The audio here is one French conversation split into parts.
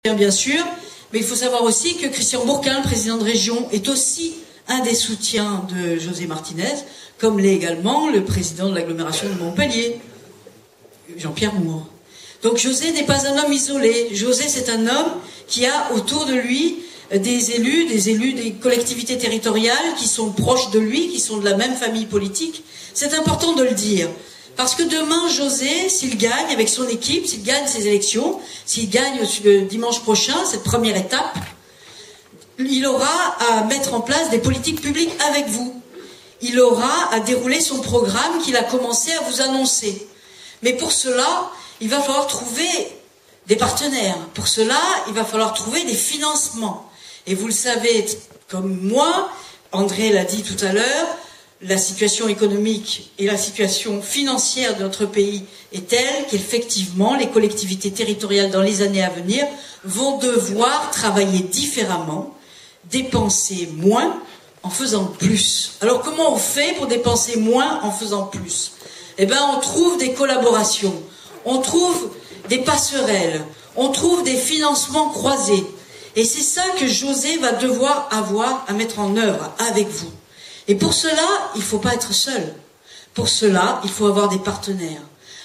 Bien sûr, mais il faut savoir aussi que Christian Bourquin, le président de région, est aussi un des soutiens de José Martinez, comme l'est également le président de l'agglomération de Montpellier, Jean-Pierre Moore. Donc José n'est pas un homme isolé. José, c'est un homme qui a autour de lui des élus des collectivités territoriales qui sont proches de lui, qui sont de la même famille politique. C'est important de le dire. Parce que demain, José, s'il gagne avec son équipe, s'il gagne ses élections, s'il gagne le dimanche prochain, cette première étape, il aura à mettre en place des politiques publiques avec vous. Il aura à dérouler son programme qu'il a commencé à vous annoncer. Mais pour cela, il va falloir trouver des partenaires. Pour cela, il va falloir trouver des financements. Et vous le savez comme moi, André l'a dit tout à l'heure, la situation économique et la situation financière de notre pays est telle qu'effectivement, les collectivités territoriales dans les années à venir vont devoir travailler différemment, dépenser moins en faisant plus. Alors comment on fait pour dépenser moins en faisant plus? Eh bien, on trouve des collaborations, on trouve des passerelles, on trouve des financements croisés. Et c'est ça que José va devoir avoir à mettre en œuvre avec vous. Et pour cela, il ne faut pas être seul. Pour cela, il faut avoir des partenaires.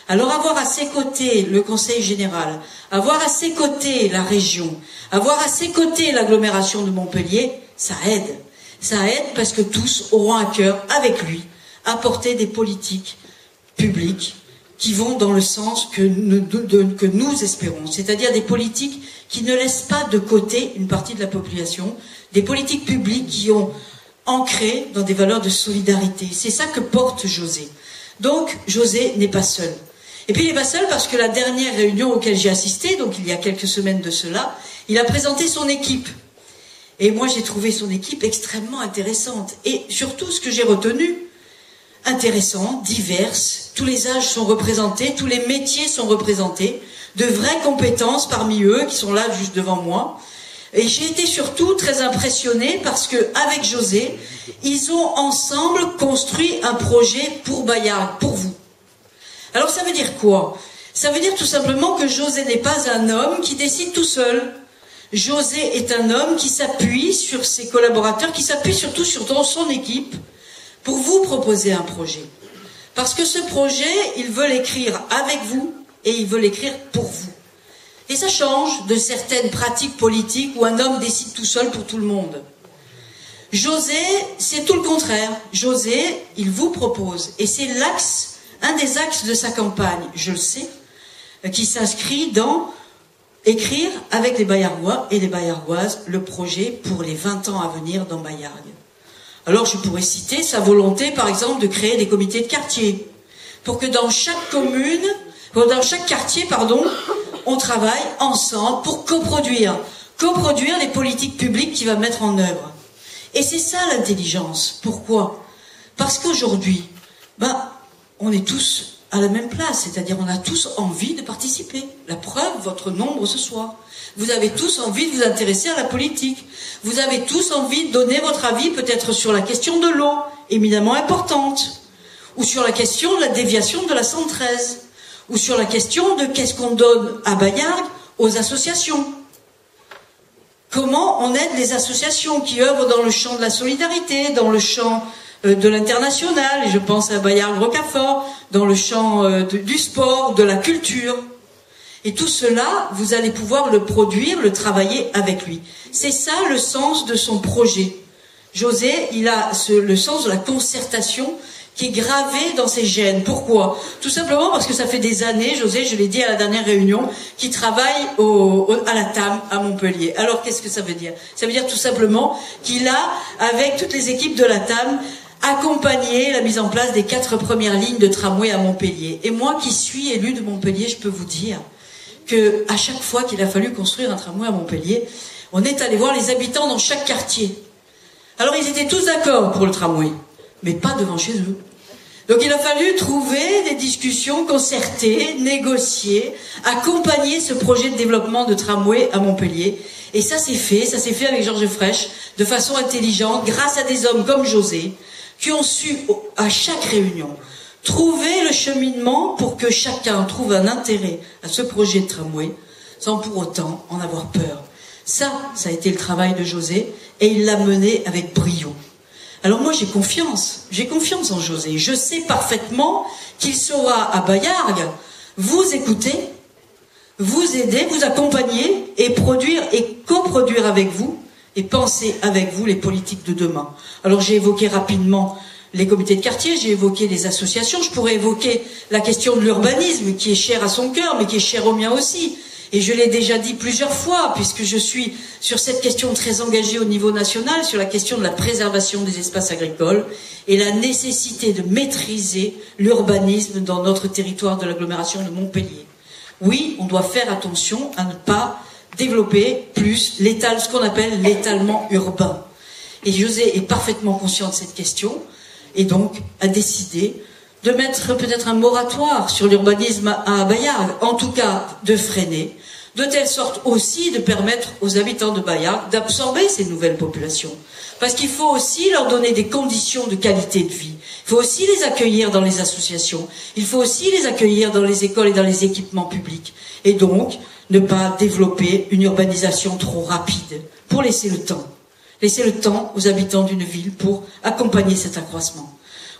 Alors avoir à ses côtés le Conseil général, avoir à ses côtés la région, avoir à ses côtés l'agglomération de Montpellier, ça aide. Ça aide parce que tous auront à cœur, avec lui, apporter des politiques publiques qui vont dans le sens que nous espérons. C'est-à-dire des politiques qui ne laissent pas de côté une partie de la population, des politiques publiques qui ont ancré dans des valeurs de solidarité. C'est ça que porte José. Donc, José n'est pas seul. Et puis, il n'est pas seul parce que la dernière réunion auquel j'ai assisté, donc il y a quelques semaines de cela, il a présenté son équipe. Et moi, j'ai trouvé son équipe extrêmement intéressante. Et surtout, ce que j'ai retenu, intéressant, diverse, tous les âges sont représentés, tous les métiers sont représentés, de vraies compétences parmi eux qui sont là juste devant moi. Et j'ai été surtout très impressionnée parce que avec José, ils ont ensemble construit un projet pour Bayard, pour vous. Alors ça veut dire quoi? Ça veut dire tout simplement que José n'est pas un homme qui décide tout seul. José est un homme qui s'appuie sur ses collaborateurs, qui s'appuie surtout sur son équipe pour vous proposer un projet. Parce que ce projet, il veut l'écrire avec vous et il veut l'écrire pour vous. Et ça change de certaines pratiques politiques où un homme décide tout seul pour tout le monde. José, c'est tout le contraire. José, il vous propose. Et c'est l'axe, un des axes de sa campagne, je le sais, qui s'inscrit dans écrire avec les Bayardois et les Bayardoises le projet pour les 20 ans à venir dans Bayargues. Alors je pourrais citer sa volonté, par exemple, de créer des comités de quartier, pour que dans chaque commune, dans chaque quartier, on travaille ensemble pour coproduire les politiques publiques qu'il va mettre en œuvre. Et c'est ça l'intelligence. Pourquoi? Parce qu'aujourd'hui, on est tous à la même place, c'est-à-dire on a tous envie de participer. La preuve, votre nombre ce soir. Vous avez tous envie de vous intéresser à la politique. Vous avez tous envie de donner votre avis peut-être sur la question de l'eau, éminemment importante, ou sur la question de la déviation de la 113, ou sur la question de qu'est-ce qu'on donne à Bayargues aux associations. Comment on aide les associations qui œuvrent dans le champ de la solidarité, dans le champ de l'international, et je pense à Bayargues-Rocafort, dans le champ du sport, de la culture. Et tout cela, vous allez pouvoir le produire, le travailler avec lui. C'est ça le sens de son projet. José, il a le sens de la concertation qui est gravé dans ses gènes. Pourquoi? Tout simplement parce que ça fait des années, José, je l'ai dit à la dernière réunion, qu'il travaille à la TAM à Montpellier. Alors qu'est-ce que ça veut dire? Ça veut dire tout simplement qu'il a, avec toutes les équipes de la TAM, accompagné la mise en place des 4 premières lignes de tramway à Montpellier. Et moi qui suis élu de Montpellier, je peux vous dire que à chaque fois qu'il a fallu construire un tramway à Montpellier, on est allé voir les habitants dans chaque quartier. Alors ils étaient tous d'accord pour le tramway, mais pas devant chez eux. Donc il a fallu trouver des discussions concertées, négocier, accompagner ce projet de développement de tramway à Montpellier. Et ça s'est fait avec Georges Frêche, de façon intelligente, grâce à des hommes comme José, qui ont su, à chaque réunion, trouver le cheminement pour que chacun trouve un intérêt à ce projet de tramway, sans pour autant en avoir peur. Ça a été le travail de José, et il l'a mené avec brio. Alors moi j'ai confiance en José. Je sais parfaitement qu'il saura à Baillargues vous écouter, vous aider, vous accompagner et produire et coproduire avec vous et penser avec vous les politiques de demain. Alors j'ai évoqué rapidement les comités de quartier, j'ai évoqué les associations, je pourrais évoquer la question de l'urbanisme qui est chère à son cœur mais qui est chère au mien aussi. Et je l'ai déjà dit plusieurs fois, puisque je suis sur cette question très engagée au niveau national, sur la question de la préservation des espaces agricoles et la nécessité de maîtriser l'urbanisme dans notre territoire de l'agglomération de Montpellier. Oui, on doit faire attention à ne pas développer plus ce qu'on appelle l'étalement urbain. Et José est parfaitement conscient de cette question et donc a décidé de mettre peut-être un moratoire sur l'urbanisme à Baillargues, en tout cas de freiner, de telle sorte aussi de permettre aux habitants de Baillargues d'absorber ces nouvelles populations. Parce qu'il faut aussi leur donner des conditions de qualité de vie. Il faut aussi les accueillir dans les associations. Il faut aussi les accueillir dans les écoles et dans les équipements publics. Et donc, ne pas développer une urbanisation trop rapide, pour laisser le temps. Laisser le temps aux habitants d'une ville pour accompagner cet accroissement.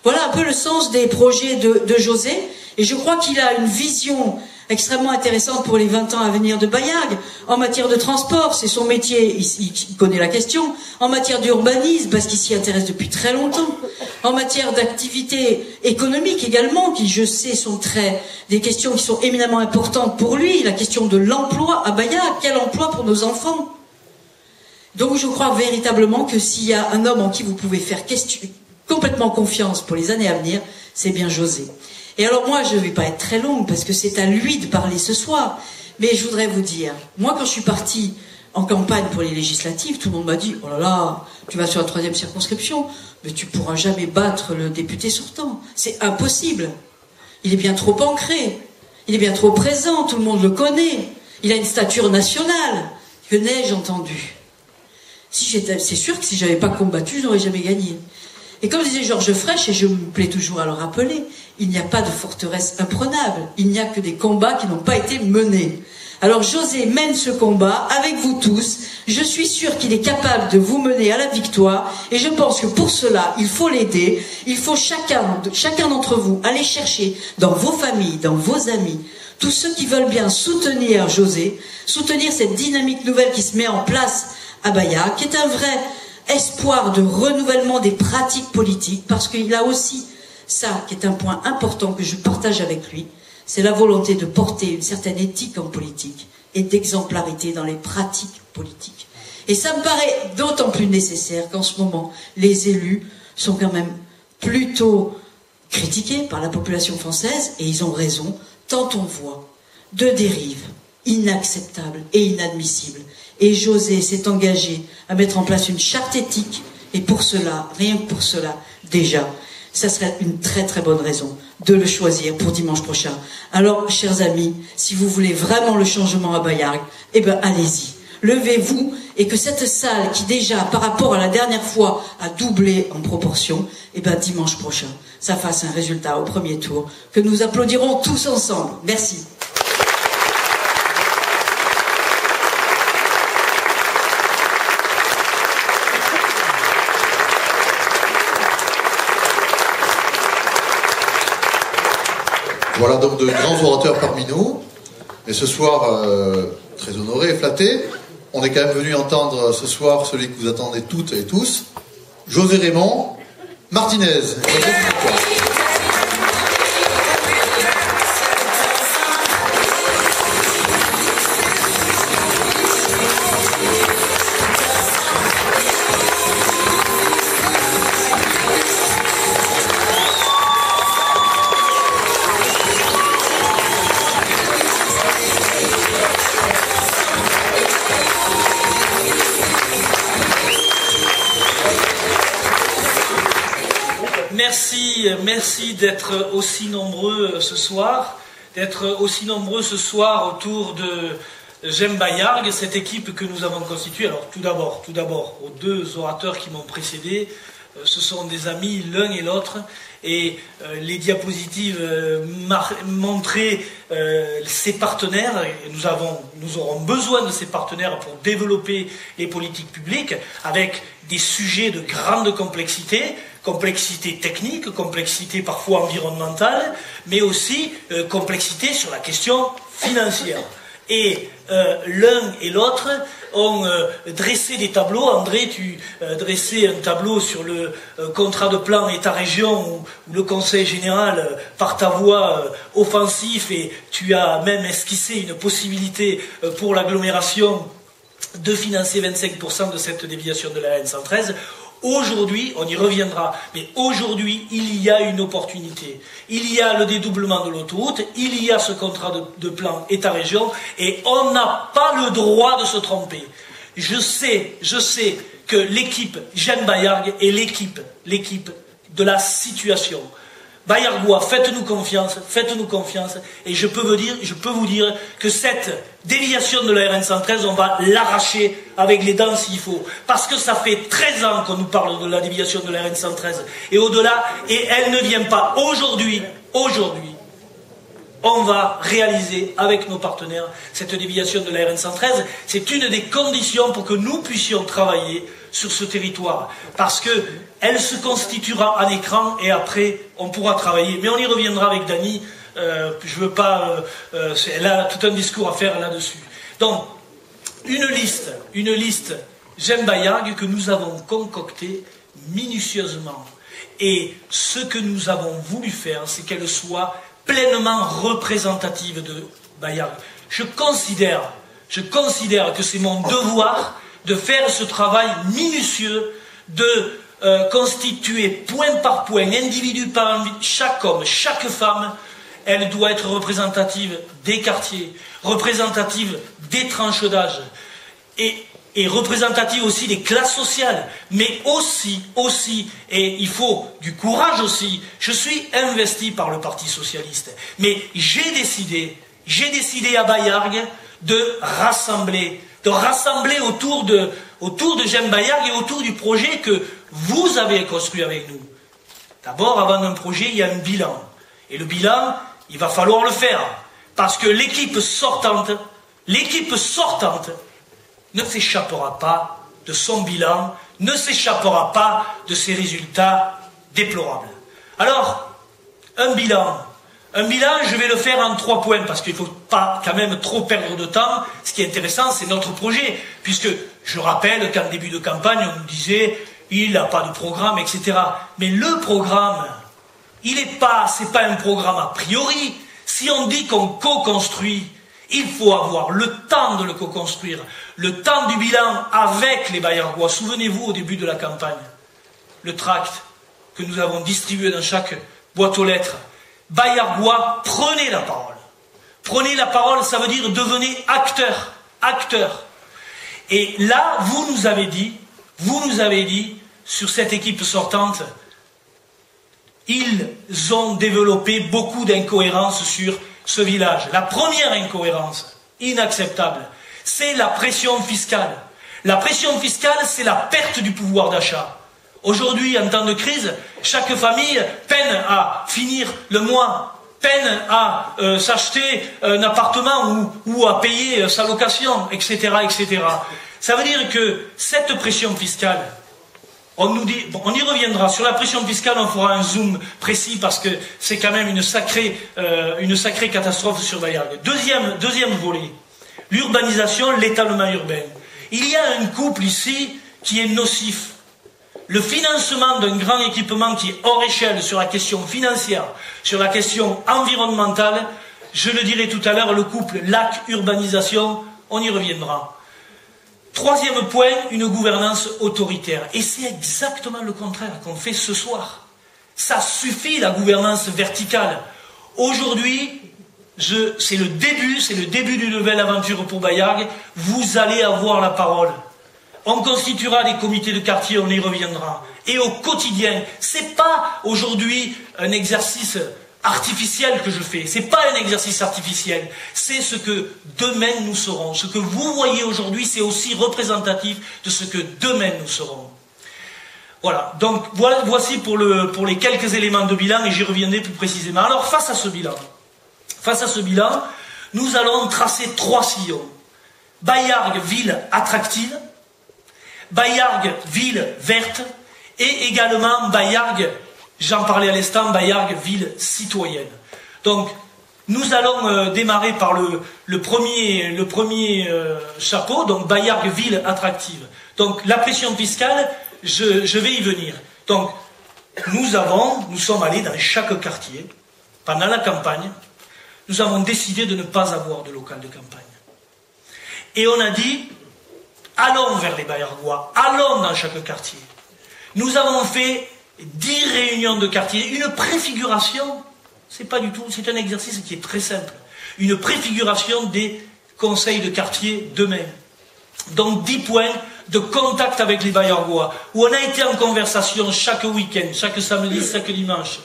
Voilà un peu le sens des projets de José, et je crois qu'il a une vision extrêmement intéressante pour les 20 ans à venir de Baillargues, en matière de transport, c'est son métier, il connaît la question, en matière d'urbanisme, parce qu'il s'y intéresse depuis très longtemps, en matière d'activité économique également, qui je sais sont des questions qui sont éminemment importantes pour lui, la question de l'emploi à Baillargues, quel emploi pour nos enfants? Donc je crois véritablement que s'il y a un homme en qui vous pouvez faire complètement confiance pour les années à venir, c'est bien José. Et alors moi, je ne vais pas être très longue parce que c'est à lui de parler ce soir, mais je voudrais vous dire, moi quand je suis partie en campagne pour les législatives, tout le monde m'a dit « Oh là là, tu vas sur la 3e circonscription, mais tu ne pourras jamais battre le député sortant. C'est impossible. Il est bien trop ancré, il est bien trop présent, tout le monde le connaît, il a une stature nationale. » Que n'ai-je entendu? C'est sûr que si je n'avais pas combattu, je n'aurais jamais gagné. Et comme disait Georges Frêche, et je me plais toujours à le rappeler, il n'y a pas de forteresse imprenable, il n'y a que des combats qui n'ont pas été menés. Alors José mène ce combat avec vous tous, je suis sûre qu'il est capable de vous mener à la victoire, et je pense que pour cela, il faut l'aider, il faut chacun d'entre vous aller chercher dans vos familles, dans vos amis, tous ceux qui veulent bien soutenir José, soutenir cette dynamique nouvelle qui se met en place à Baillargues, qui est un vrai espoir de renouvellement des pratiques politiques, parce qu'il a aussi ça qui est un point important que je partage avec lui, c'est la volonté de porter une certaine éthique en politique et d'exemplarité dans les pratiques politiques. Et ça me paraît d'autant plus nécessaire qu'en ce moment, les élus sont quand même plutôt critiqués par la population française, et ils ont raison, tant on voit de dérives inacceptables et inadmissibles. Et José s'est engagé à mettre en place une charte éthique, et pour cela, rien que pour cela, déjà, ça serait une très très bonne raison de le choisir pour dimanche prochain. Alors, chers amis, si vous voulez vraiment le changement à Baillargues, eh ben allez-y, levez-vous, et que cette salle qui déjà, par rapport à la dernière fois, a doublé en proportion, eh ben dimanche prochain, ça fasse un résultat au premier tour, que nous applaudirons tous ensemble. Merci. Voilà donc de grands orateurs parmi nous, et ce soir, très honoré et flatté, on est quand même venu entendre ce soir celui que vous attendez toutes et tous, José Raymond Martinez. Merci d'être aussi nombreux ce soir, autour de J'aime Baillargues, cette équipe que nous avons constituée. Alors tout d'abord aux deux orateurs qui m'ont précédé, ce sont des amis l'un et l'autre, et les diapositives montraient ces partenaires, et nous aurons besoin de ces partenaires pour développer les politiques publiques, avec des sujets de grande complexité, complexité technique, complexité parfois environnementale, mais aussi complexité sur la question financière. Et l'un et l'autre ont dressé des tableaux. André, tu dressais un tableau sur le contrat de plan État-région où le Conseil général, par ta voix, offensif, et tu as même esquissé une possibilité pour l'agglomération de financer 25% de cette déviation de la RN113. Aujourd'hui, on y reviendra, mais aujourd'hui, il y a une opportunité. Il y a le dédoublement de l'autoroute, il y a ce contrat de plan État-région, et on n'a pas le droit de se tromper. Je sais que l'équipe Jeanne Bayargues est l'équipe de la situation. Bayargois, faites-nous confiance, et je peux vous dire que cette déviation de la RN113, on va l'arracher avec les dents s'il faut, parce que ça fait 13 ans qu'on nous parle de la déviation de la RN113, et au-delà, et elle ne vient pas aujourd'hui, on va réaliser avec nos partenaires cette déviation de la RN113, c'est une des conditions pour que nous puissions travailler sur ce territoire, parce que elle se constituera en écran et après on pourra travailler. Mais on y reviendra avec Dany, je veux pas, elle a tout un discours à faire là-dessus. Donc, une liste Jeanne Bayargues que nous avons concoctée minutieusement. Et ce que nous avons voulu faire, c'est qu'elle soit pleinement représentative de Bayargues. Je considère que c'est mon devoir de faire ce travail minutieux, de constituer point par point, individu par individu, chaque homme, chaque femme, elle doit être représentative des quartiers, représentative des tranches d'âge, et représentative aussi des classes sociales, mais aussi, et il faut du courage aussi, je suis investi par le Parti Socialiste, mais j'ai décidé à Bayargues de rassembler autour de Jeanne Bayargues et autour du projet que vous avez construit avec nous. D'abord, avant un projet, il y a un bilan. Et le bilan, il va falloir le faire. Parce que l'équipe sortante ne s'échappera pas de son bilan, ne s'échappera pas de ses résultats déplorables. Alors, un bilan, je vais le faire en 3 points, parce qu'il ne faut pas quand même trop perdre de temps. Ce qui est intéressant, c'est notre projet, puisque je rappelle qu'en début de campagne, on nous disait, il n'a pas de programme, etc. Mais le programme, c'est pas un programme a priori. Si on dit qu'on co-construit, il faut avoir le temps de le co-construire, le temps du bilan avec les Bayargois. Souvenez-vous, au début de la campagne, le tract que nous avons distribué dans chaque boîte aux lettres. Bayargois, prenez la parole. Prenez la parole, ça veut dire devenez acteur. Et là, vous nous avez dit, sur cette équipe sortante, ils ont développé beaucoup d'incohérences sur ce village. La première incohérence, inacceptable, c'est la pression fiscale. La pression fiscale, c'est la perte du pouvoir d'achat. Aujourd'hui, en temps de crise, chaque famille peine à finir le mois, peine à s'acheter un appartement ou à payer sa location, etc., etc. Ça veut dire que cette pression fiscale, on nous dit, bon, on y reviendra, sur la pression fiscale, on fera un zoom précis parce que c'est quand même une sacrée catastrophe sur Bayargues. Deuxième volet, l'urbanisation, l'étalement urbain. Il y a un couple ici qui est nocif. Le financement d'un grand équipement qui est hors échelle sur la question financière, sur la question environnementale, je le dirai tout à l'heure, le couple lac-urbanisation, on y reviendra. Troisième point, une gouvernance autoritaire. Et c'est exactement le contraire qu'on fait ce soir. Ça suffit la gouvernance verticale. Aujourd'hui, c'est le début d'une nouvelle aventure pour Bayargues. Vous allez avoir la parole. On constituera des comités de quartier, on y reviendra. Et au quotidien, c'est pas aujourd'hui un exercice artificiel que je fais. C'est pas un exercice artificiel. C'est ce que demain nous serons. Ce que vous voyez aujourd'hui, c'est aussi représentatif de ce que demain nous serons. Voilà, donc voici pour les quelques éléments de bilan, et j'y reviendrai plus précisément. Alors, face à ce bilan, nous allons tracer 3 sillons. Baillargues, ville attractive, Baillargues, ville verte, et également Baillargues, j'en parlais à l'instant, Baillargues, ville citoyenne. Donc, nous allons démarrer par le premier chapeau, donc Baillargues, ville attractive. Donc, la pression fiscale, je vais y venir. Donc, nous sommes allés dans chaque quartier, pendant la campagne, nous avons décidé de ne pas avoir de local de campagne. Et on a dit, allons vers les Baillargois, allons dans chaque quartier. Nous avons fait 10 réunions de quartier, une préfiguration, c'est un exercice qui est très simple. Une préfiguration des conseils de quartier demain. Donc 10 points de contact avec les Baillargois, où on a été en conversation chaque week-end, chaque samedi, chaque dimanche.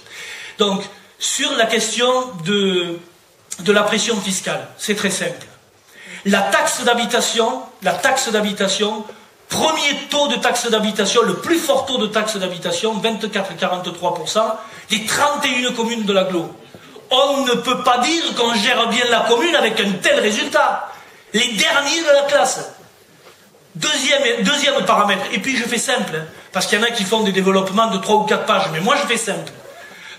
Donc, sur la question de la pression fiscale, c'est très simple. La taxe d'habitation, premier taux de taxe d'habitation, le plus fort taux de taxe d'habitation, 24,43%, des 31 communes de l'agglo. On ne peut pas dire qu'on gère bien la commune avec un tel résultat. Les derniers de la classe. Deuxième paramètre, et puis je fais simple, hein, parce qu'il y en a qui font des développements de 3 ou 4 pages, mais moi je fais simple.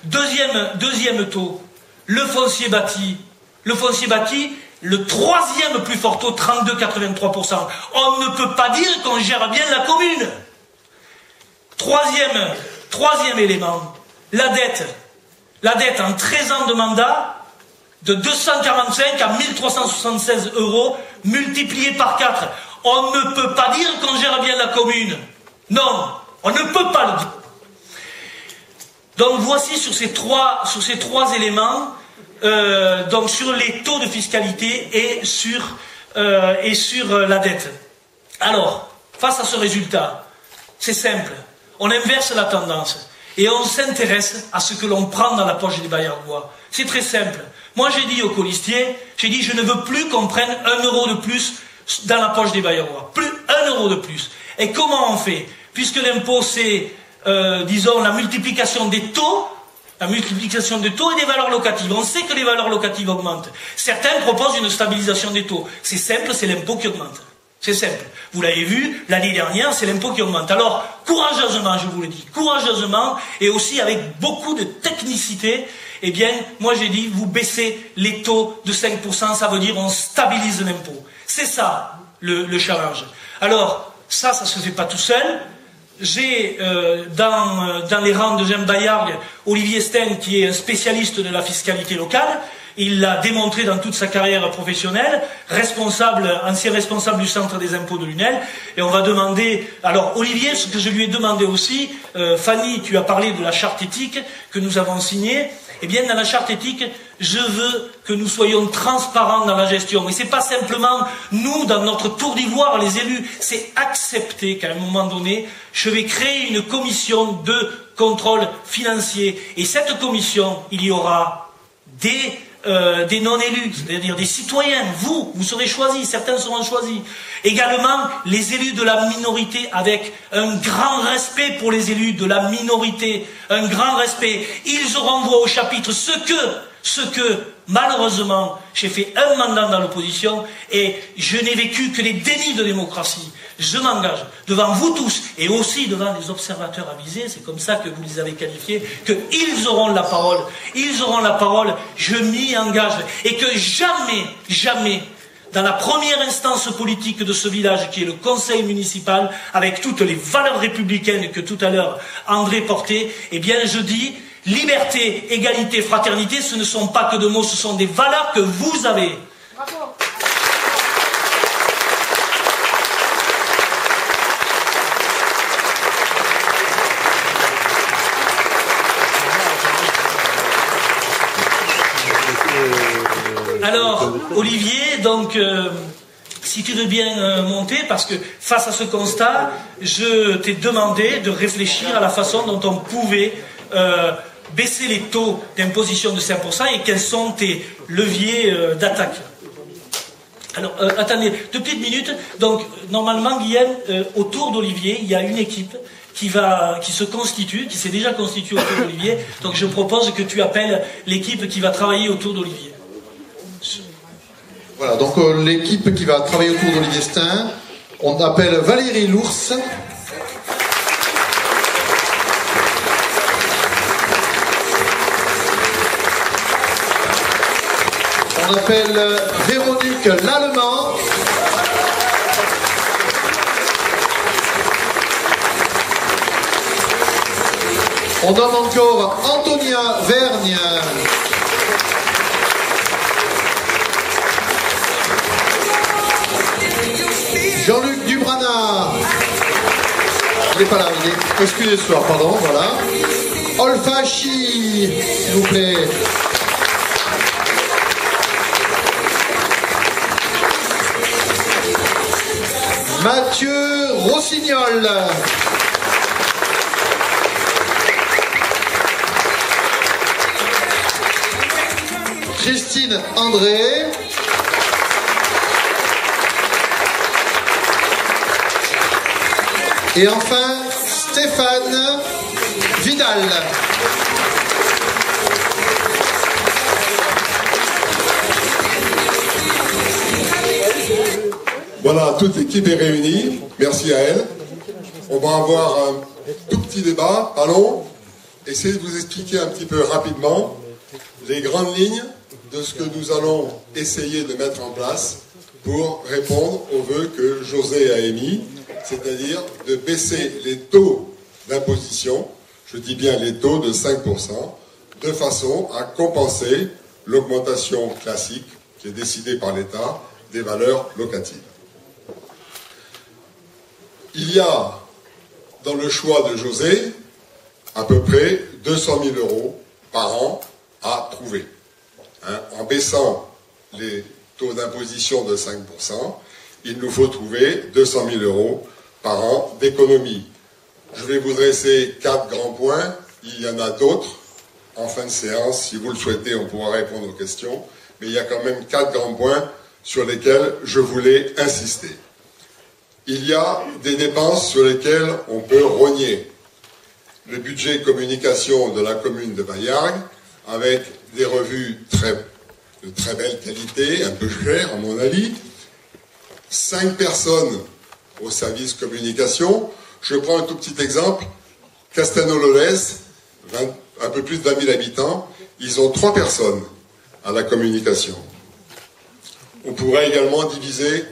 Deuxième taux, le foncier bâti, le 3e plus fort taux, 32,83%. On ne peut pas dire qu'on gère bien la commune. Troisième élément, la dette. La dette en 13 ans de mandat, de 245 à 1376 euros, multiplié par 4. On ne peut pas dire qu'on gère bien la commune. Non, on ne peut pas le dire. Donc voici sur ces trois éléments, donc sur les taux de fiscalité et sur la dette. Alors, face à ce résultat, c'est simple, on inverse la tendance et on s'intéresse à ce que l'on prend dans la poche des Baillargois. C'est très simple. Moi j'ai dit aux colistiers, je ne veux plus qu'on prenne 1 euro de plus dans la poche des Baillargois. Plus 1 euro de plus. Et comment on fait? Puisque l'impôt c'est, disons, la multiplication des taux et des valeurs locatives. On sait que les valeurs locatives augmentent. Certains proposent une stabilisation des taux. C'est simple, c'est l'impôt qui augmente. C'est simple. Vous l'avez vu, l'année dernière, c'est l'impôt qui augmente. Alors, courageusement, je vous le dis, courageusement, et aussi avec beaucoup de technicité, eh bien, moi j'ai dit, vous baissez les taux de 5%, ça veut dire on stabilise l'impôt. C'est ça, le challenge. Alors, ça se fait pas tout seul. J'ai dans les rangs de Jean Baillargues, Olivier Stein, qui est un spécialiste de la fiscalité locale. Il l'a démontré dans toute sa carrière professionnelle, ancien responsable du centre des impôts de Lunel. Et on va demander, alors Olivier, ce que je lui ai demandé aussi, Fanny, tu as parlé de la charte éthique que nous avons signée. Eh bien, dans la charte éthique, je veux que nous soyons transparents dans la gestion. Et c'est pas simplement nous, dans notre tour d'ivoire, les élus, c'est accepter qu'à un moment donné, je vais créer une commission de contrôle financier. Et cette commission, il y aura des non-élus, c'est-à-dire des citoyens. Vous serez choisis, certains seront choisis. Également, les élus de la minorité, avec un grand respect pour les élus de la minorité, un grand respect. Ils auront voix au chapitre, ce que malheureusement, j'ai fait un mandat dans l'opposition et je n'ai vécu que les dénis de démocratie. Je m'engage devant vous tous et aussi devant les observateurs avisés, c'est comme ça que vous les avez qualifiés, qu'ils auront la parole, je m'y engage et que jamais, dans la première instance politique de ce village qui est le conseil municipal, avec toutes les valeurs républicaines que tout à l'heure André portait, eh bien je dis, liberté, égalité, fraternité, ce ne sont pas que de mots, ce sont des valeurs que vous avez. Bravo. Alors, Olivier, donc, si tu veux bien monter, parce que face à ce constat, je t'ai demandé de réfléchir à la façon dont on pouvait baisser les taux d'imposition de 5% et quels sont tes leviers d'attaque. Alors, attendez, 2 petites minutes. Donc, normalement, Guillaume, autour d'Olivier, il y a une équipe qui se constitue, qui s'est déjà constituée autour d'Olivier. Donc, je propose que tu appelles l'équipe qui va travailler autour d'Olivier. Voilà, donc l'équipe qui va travailler autour d'Olivier Stein, on appelle Valérie Lours. On appelle Véronique Lallemand. On nomme encore Antonia Vergne. Jean-Luc Dubranard. Il n'est pas là, il est excusez ce soir, pardon, voilà. Olfachi, s'il vous plaît. Mathieu Rossignol. Christine André. Et enfin, Stéphane Vidal. Voilà, toute l'équipe est réunie. Merci à elle. On va avoir un tout petit débat. Allons essayer de vous expliquer un petit peu rapidement les grandes lignes de ce que nous allons essayer de mettre en place pour répondre aux vœux que José a émis, c'est-à-dire de baisser les taux d'imposition, je dis bien les taux de 5%, de façon à compenser l'augmentation classique qui est décidée par l'État des valeurs locatives. Il y a dans le choix de José à peu près 200 000 € par an à trouver. En baissant les taux d'imposition de 5%, il nous faut trouver 200 000 € par an d'économie. Je vais vous dresser 4 grands points. Il y en a d'autres en fin de séance. Si vous le souhaitez, on pourra répondre aux questions. Mais il y a quand même 4 grands points sur lesquels je voulais insister. Il y a des dépenses sur lesquelles on peut rogner. Le budget communication de la commune de Baillargues, avec des revues de très belle qualité, un peu chères à mon avis, 5 personnes au service communication. Je prends un tout petit exemple, Castelnau-Lolès, un peu plus de 20 000 habitants, ils ont 3 personnes à la communication. On pourrait également diviser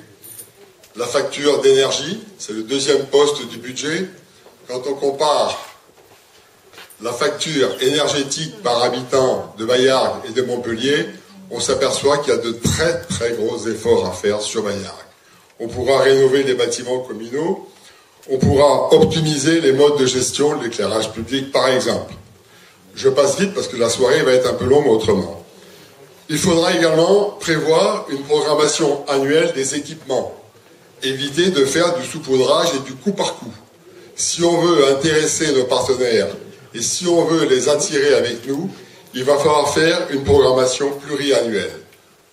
la facture d'énergie, c'est le deuxième poste du budget. Quand on compare la facture énergétique par habitant de Baillargues et de Montpellier, on s'aperçoit qu'il y a de très très gros efforts à faire sur Baillargues. On pourra rénover les bâtiments communaux, on pourra optimiser les modes de gestion de l'éclairage public par exemple. Je passe vite parce que la soirée va être un peu longue autrement. Il faudra également prévoir une programmation annuelle des équipements. Éviter de faire du saupoudrage et du coup par coup. Si on veut intéresser nos partenaires et si on veut les attirer avec nous, il va falloir faire une programmation pluriannuelle.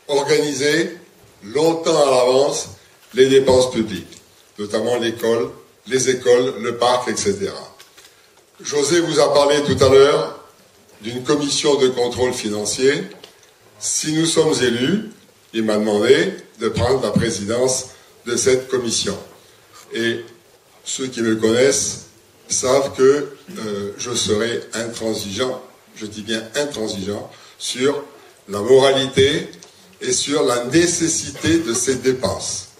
Organiser longtemps à l'avance les dépenses publiques, notamment l'école, les écoles, le parc, etc. José vous a parlé tout à l'heure d'une commission de contrôle financier. Si nous sommes élus, il m'a demandé de prendre la présidence de cette commission. Et ceux qui me connaissent savent que je serai intransigeant, je dis bien intransigeant, sur la moralité et sur la nécessité de ces dépenses.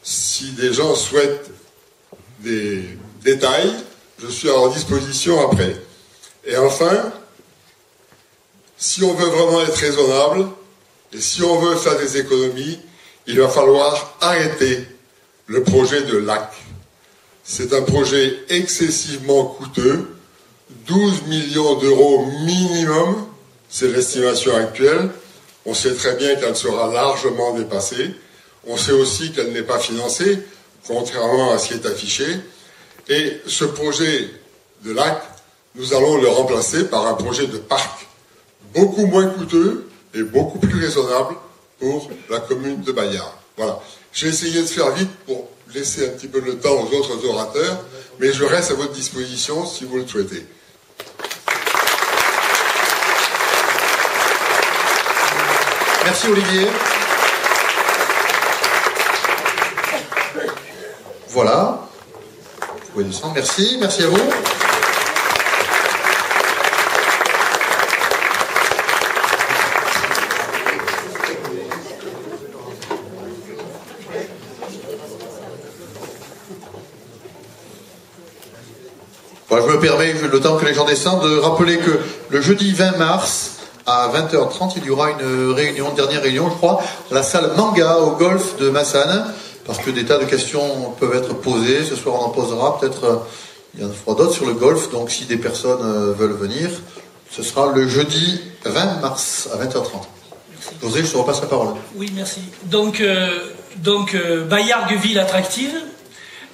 Si des gens souhaitent des détails, je suis à leur disposition après. Et enfin, si on veut vraiment être raisonnable, et si on veut faire des économies, il va falloir arrêter le projet de lac. C'est un projet excessivement coûteux, 12 millions d'euros minimum, c'est l'estimation actuelle. On sait très bien qu'elle sera largement dépassée. On sait aussi qu'elle n'est pas financée, contrairement à ce qui est affiché. Et ce projet de lac, nous allons le remplacer par un projet de parc, beaucoup moins coûteux et beaucoup plus raisonnable pour la commune de Bayard. Voilà. J'ai essayé de faire vite pour laisser un petit peu le temps aux autres orateurs, mais je reste à votre disposition si vous le souhaitez. Merci Olivier. Voilà. Vous pouvez descendre. Merci. Merci à vous. Voilà, je me permets, le temps que les gens descendent, de rappeler que le jeudi 20 mars, à 20h30, il y aura une réunion, une dernière réunion, je crois, à la salle Manga au golf de Massane, parce que des tas de questions peuvent être posées. Ce soir, on en posera. Peut-être il y en aura d'autres sur le golf. Donc, si des personnes veulent venir, ce sera le jeudi 20 mars à 20h30. José, je te repasse la parole. Oui, merci. Donc Bayargues, ville attractive.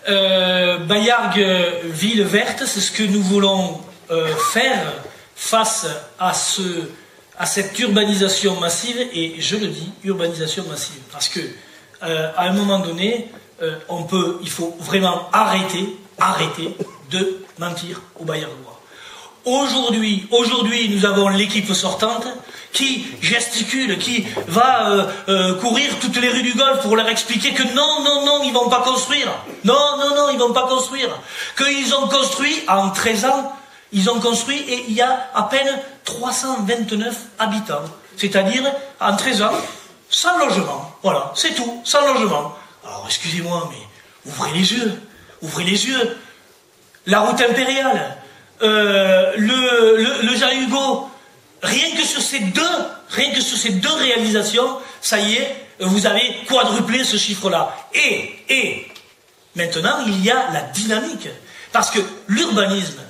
Bayargues, ville verte, c'est ce que nous voulons faire face à cette urbanisation massive, et je le dis, urbanisation massive, parce que à un moment donné, il faut vraiment arrêter de mentir aux Bayardois. Aujourd'hui, nous avons l'équipe sortante qui gesticule, qui va courir toutes les rues du Golfe pour leur expliquer que non, ils vont pas construire. Non, ils vont pas construire. Qu'ils ont construit en 13 ans, ils ont construit et il y a à peine 329 habitants. C'est-à-dire, en 13 ans, sans logement. Voilà, c'est tout, sans logement. Alors, excusez-moi, mais ouvrez les yeux. La route impériale, le Jean Hugo, rien que sur ces deux réalisations, ça y est, vous avez quadruplé ce chiffre-là. Et maintenant, il y a la dynamique. Parce que l'urbanisme,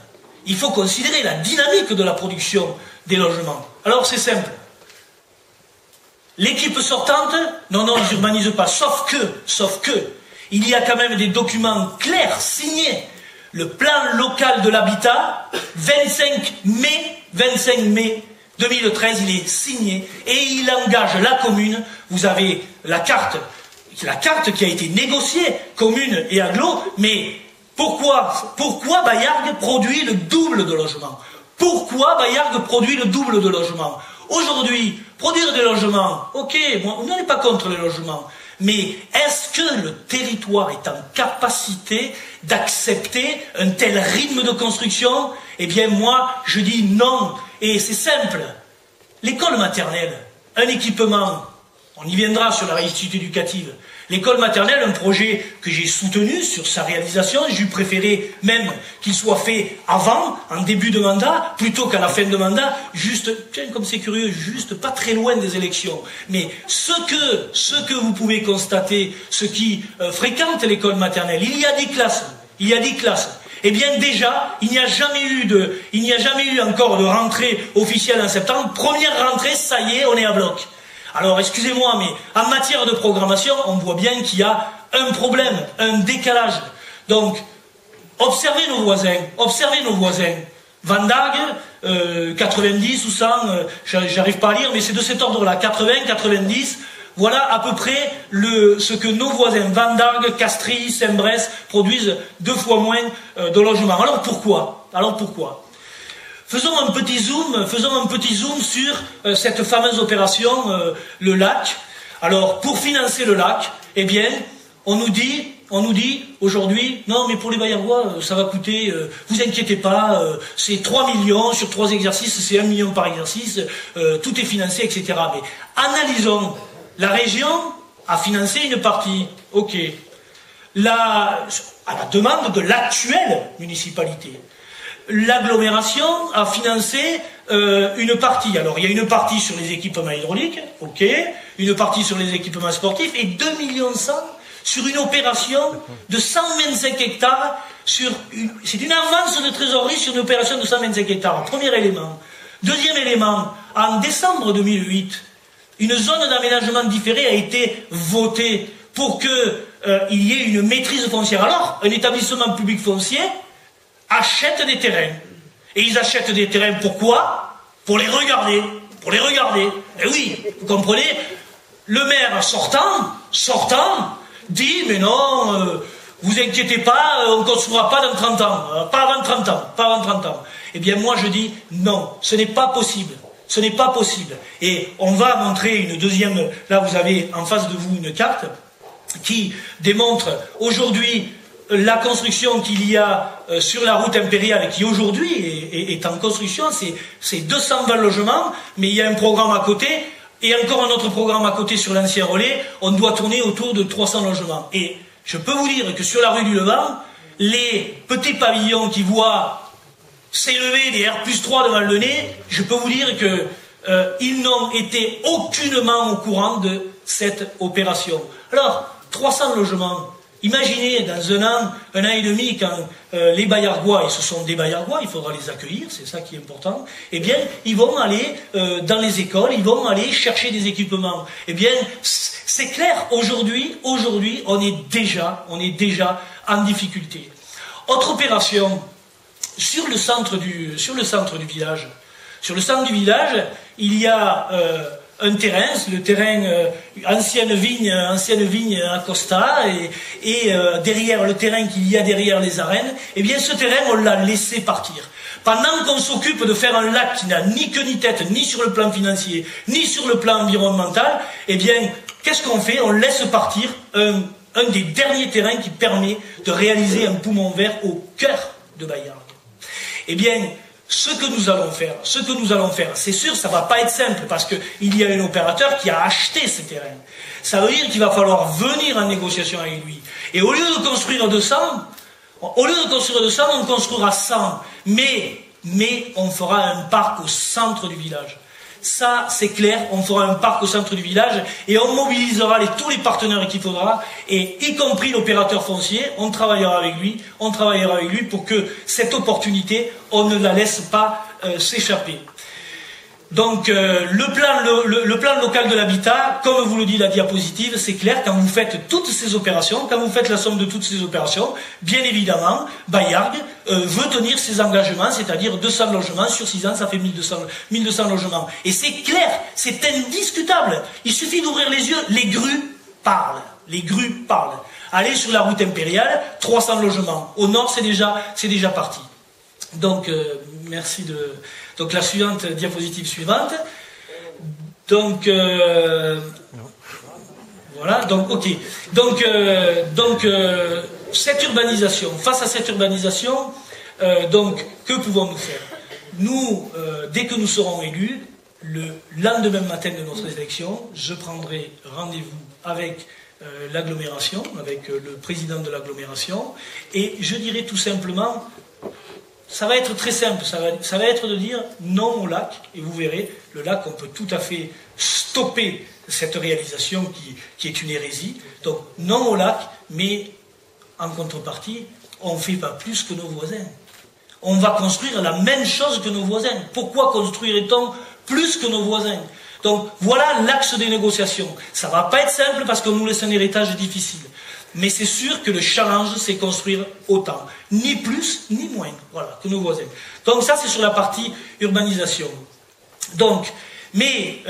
il faut considérer la dynamique de la production des logements. Alors, c'est simple. L'équipe sortante, non, ils n'urbanisent pas. Sauf que, il y a quand même des documents clairs, signés. Le plan local de l'habitat, 25 mai 2013, il est signé et il engage la commune. Vous avez la carte qui a été négociée, commune et agglo, mais pourquoi Bayargues produit le double de logements? Pourquoi Bayargues produit le double de logements? Aujourd'hui, produire des logements, ok, moi, on n'est pas contre les logements, mais est-ce que le territoire est en capacité d'accepter un tel rythme de construction? Eh bien, moi, je dis non. Et c'est simple. L'école maternelle, un équipement, on y viendra sur la réussite éducative. L'école maternelle, un projet que j'ai soutenu sur sa réalisation, j'ai préféré même qu'il soit fait avant, en début de mandat, plutôt qu'à la fin de mandat, juste, tiens, comme c'est curieux, juste pas très loin des élections. Mais ce que vous pouvez constater, ceux qui fréquentent l'école maternelle, il y a des classes. Eh bien déjà, il n'y a jamais eu encore de rentrée officielle en septembre. Première rentrée, ça y est, on est à bloc. Alors, excusez-moi, mais en matière de programmation, on voit bien qu'il y a un problème, un décalage. Donc, observez nos voisins. Vendargues, 90 ou 100, j'arrive pas à lire, mais c'est de cet ordre-là, 80, 90, voilà à peu près ce que nos voisins, Vendargues, Castries, Saint-Brest, produisent 2 fois moins de logements. Alors pourquoi? Faisons un petit zoom sur cette fameuse opération, le lac. Alors, pour financer le lac, eh bien, on nous dit aujourd'hui, non, mais pour les Bayardois, ça va coûter, vous inquiétez pas, c'est 3 millions sur 3 exercices, c'est 1 million par exercice, tout est financé, etc. Mais analysons, la région a financé une partie, ok, à la demande de l'actuelle municipalité. L'agglomération a financé une partie. Alors, il y a une partie sur les équipements hydrauliques, ok, une partie sur les équipements sportifs, et 2,1 millions sur une opération de 125 hectares. C'est une avance de trésorerie sur une opération de 125 hectares. Premier élément. Deuxième élément, en décembre 2008, une zone d'aménagement différé a été votée pour qu'il y ait une maîtrise foncière. Alors, un établissement public foncier achètent des terrains. Et ils achètent des terrains, pourquoi? Pour les regarder. Et oui, vous comprenez, le maire sortant, dit, mais non, vous inquiétez pas, on ne construira pas dans 30 ans, pas avant 30 ans. Eh bien, moi, je dis, non, ce n'est pas possible. Ce n'est pas possible. Et on va montrer une deuxième, là vous avez en face de vous une carte qui démontre aujourd'hui la construction qu'il y a sur la route impériale qui aujourd'hui est en construction, c'est 220 logements, mais il y a un programme à côté et encore un autre programme à côté sur l'ancien relais, on doit tourner autour de 300 logements. Et je peux vous dire que sur la rue du Levant, les petits pavillons qui voient s'élever des R+3 devant le nez, je peux vous dire que ils n'ont été aucunement au courant de cette opération. Alors, 300 logements, imaginez dans un an et demi, quand les Bayargois, et ce sont des Bayargois, il faudra les accueillir, c'est ça qui est important, eh bien, ils vont aller dans les écoles, ils vont aller chercher des équipements. Eh bien, c'est clair, aujourd'hui, on est déjà en difficulté. Autre opération, sur le centre du village. Sur le centre du village, il y a un terrain, le terrain ancienne vigne à Costa, et derrière le terrain qu'il y a derrière les arènes, eh bien ce terrain on l'a laissé partir. Pendant qu'on s'occupe de faire un lac qui n'a ni queue ni tête, ni sur le plan financier, ni sur le plan environnemental, eh bien qu'est-ce qu'on fait? On laisse partir un des derniers terrains qui permet de réaliser un poumon vert au cœur de Bayargues. Eh bien, ce que nous allons faire, c'est sûr, ça va pas être simple, parce qu'il y a un opérateur qui a acheté ces terrains. Ça veut dire qu'il va falloir venir en négociation avec lui. Et au lieu de construire 200, on construira 100. Mais on fera un parc au centre du village. Ça, c'est clair, on fera un parc au centre du village et on mobilisera tous les partenaires qu'il faudra, et y compris l'opérateur foncier, on travaillera avec lui pour que cette opportunité, on ne la laisse pas s'échapper. Donc le plan local de l'habitat, comme vous le dit la diapositive, c'est clair, quand vous faites toutes ces opérations, quand vous faites la somme de toutes ces opérations, bien évidemment, Bayargues veut tenir ses engagements, c'est-à-dire 200 logements, sur 6 ans, ça fait 1200 logements. Et c'est clair, c'est indiscutable. Il suffit d'ouvrir les yeux, les grues parlent. Allez sur la route impériale, 300 logements. Au nord, c'est déjà parti. Donc, merci de... Donc la diapositive suivante. Donc voilà. Donc ok. Donc cette urbanisation. Face à cette urbanisation, donc que pouvons-nous faire? Nous, dès que nous serons élus, le lendemain matin de notre élection, je prendrai rendez-vous avec l'agglomération, avec le président de l'agglomération, et je dirai tout simplement. Ça va être très simple, ça va être de dire non au lac, et vous verrez, le lac, on peut tout à fait stopper cette réalisation qui est une hérésie. Donc non au lac, mais en contrepartie, on ne fait pas plus que nos voisins. On va construire la même chose que nos voisins. Pourquoi construirait-on plus que nos voisins? Donc voilà l'axe des négociations. Ça ne va pas être simple parce qu'on nous laisse un héritage difficile. Mais c'est sûr que le challenge, c'est construire autant. Ni plus, ni moins, voilà, que nos voisins. Donc ça, c'est sur la partie urbanisation. Donc, mais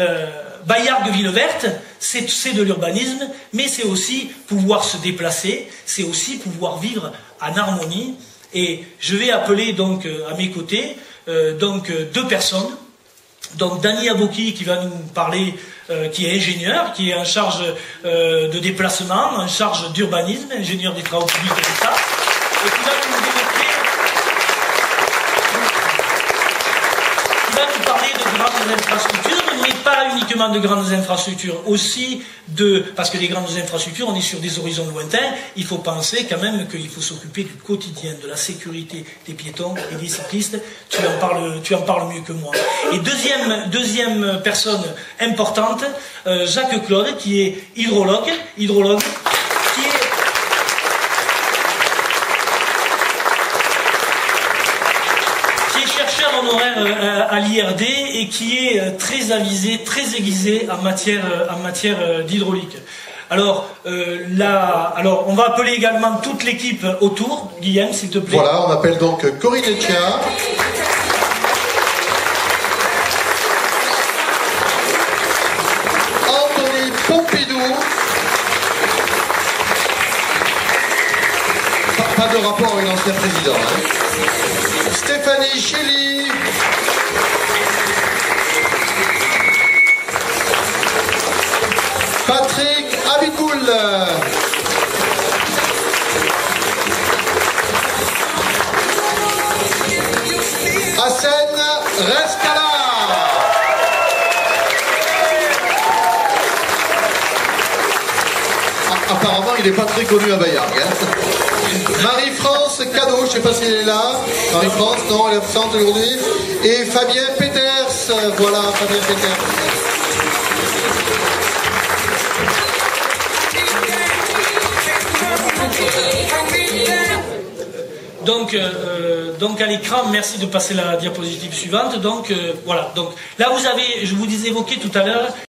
Bayargues Ville Verte, c'est de l'urbanisme, mais c'est aussi pouvoir se déplacer, c'est aussi pouvoir vivre en harmonie. Et je vais appeler donc à mes côtés deux personnes. Donc Dany Aboki qui va nous parler, qui est ingénieur, qui est en charge de déplacement, en charge d'urbanisme, ingénieur des travaux publics et tout ça, et qui va nous parler de grandes infrastructures, mais pas uniquement de grandes infrastructures, aussi parce que les grandes infrastructures, on est sur des horizons lointains, il faut penser quand même qu'il faut s'occuper du quotidien, de la sécurité des piétons et des cyclistes. Tu en parles mieux que moi. Et deuxième personne importante, Jacques Claude, qui est hydrologue, qui est chercheur honoraire à l'IRD et qui est très avisé, très aiguisé en matière d'hydraulique. Alors, on va appeler également toute l'équipe autour. Guillaume, s'il te plaît. Voilà, on appelle donc Corinne Etienne. Anthony Pompier. pas de rapport avec l'ancien président. Hein. Stéphanie Chély. Patrick Abicoul. Hassan Rescala. Apparemment, il n'est pas très connu à Bayargues. Hein. Marie-France Cadeau, je ne sais pas si elle est là. Marie-France, non, elle est absente aujourd'hui. Et Fabien Peters, voilà, Fabien Peters. Donc à l'écran, merci de passer la diapositive suivante. Donc voilà. Donc là vous avez, je vous ai évoqué tout à l'heure.